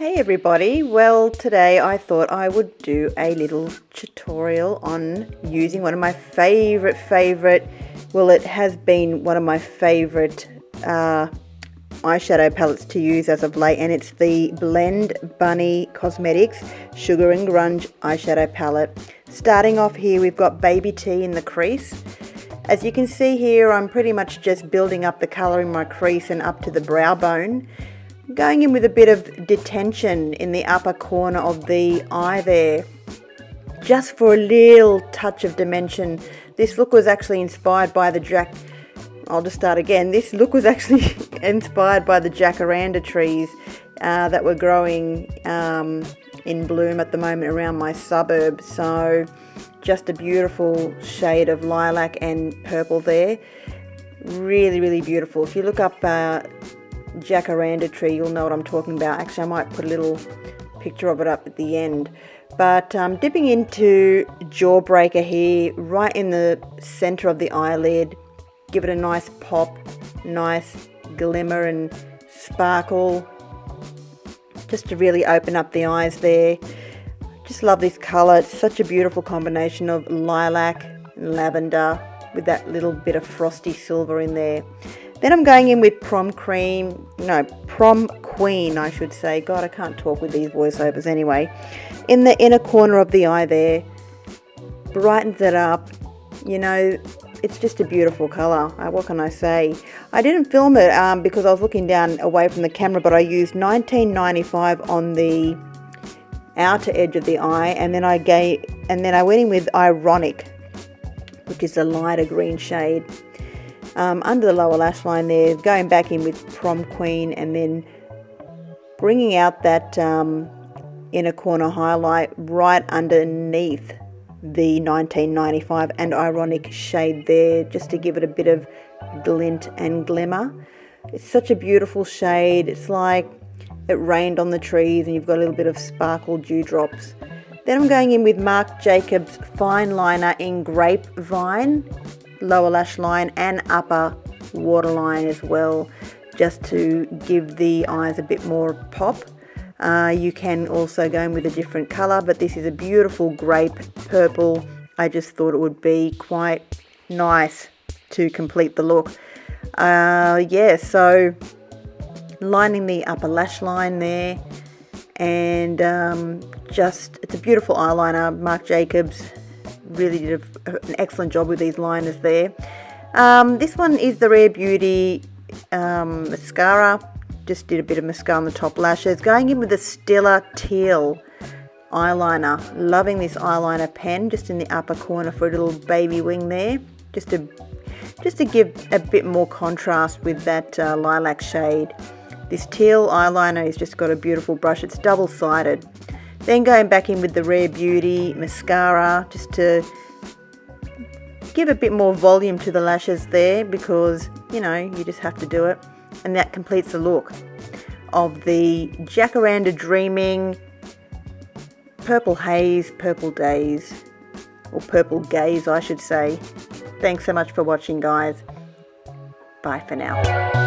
Hey everybody, well today I thought I would do a little tutorial on using one of my favorite, well it has been one of my favorite eyeshadow palettes to use as of late, and it's the Blend Bunny Cosmetics Sugar and Grunge eyeshadow palette. Starting off here we've got Baby Tea in the crease. As you can see here, I'm pretty much just building up the colour in my crease and up to the brow bone. Going in with a bit of Detention in the upper corner of the eye there, just for a little touch of dimension. This look was actually inspired by the This look was actually inspired by the jacaranda trees that were growing in bloom at the moment around my suburb. So just a beautiful shade of lilac and purple there. Really beautiful. If you look up jacaranda tree, you'll know what I'm talking about. Actually, I might put a little picture of it up at the end. But dipping into Jawbreaker here, right in the center of the eyelid. Give it a nice pop, nice glimmer and sparkle, just to really open up the eyes there. Just love this color. It's such a beautiful combination of lilac and lavender with that little bit of frosty silver in there. Then I'm going in with Prom Queen, I should say. God, I can't talk with these voiceovers anyway. In the inner corner of the eye there, brightens it up. You know, it's just a beautiful color. What can I say? I didn't film it because I was looking down away from the camera, but I used 1995 on the outer edge of the eye, and then I went in with Ironic, which is a lighter green shade. Under the lower lash line there, going back in with Prom Queen, and then bringing out that inner corner highlight right underneath the 1995 and Ironic shade there, just to give it a bit of glint and glimmer. It's such a beautiful shade. It's like it rained on the trees and you've got a little bit of sparkle dewdrops. Then I'm going in with Marc Jacobs Fine Liner in Grapevine, lower lash line and upper waterline as well, just to give the eyes a bit more pop. You can also go in with a different color, but this is a beautiful grape purple. I just thought it would be quite nice to complete the look. So lining the upper lash line there, and it's a beautiful eyeliner. Marc Jacobs really did an excellent job with these liners there. This one is the Rare Beauty mascara. Just did a bit of mascara on the top lashes. Going in with the Stella Teal eyeliner. Loving this eyeliner pen, just in the upper corner for a little baby wing there, just to give a bit more contrast with that lilac shade. This teal eyeliner has just got a beautiful brush. It's double-sided. Then going back in with the Rare Beauty mascara, just to give a bit more volume to the lashes there, because, you know, you just have to do it. And that completes the look of the Jacaranda Dreaming Purple Haze, Purple Days, or Purple Gaze, I should say. Thanks so much for watching, guys. Bye for now.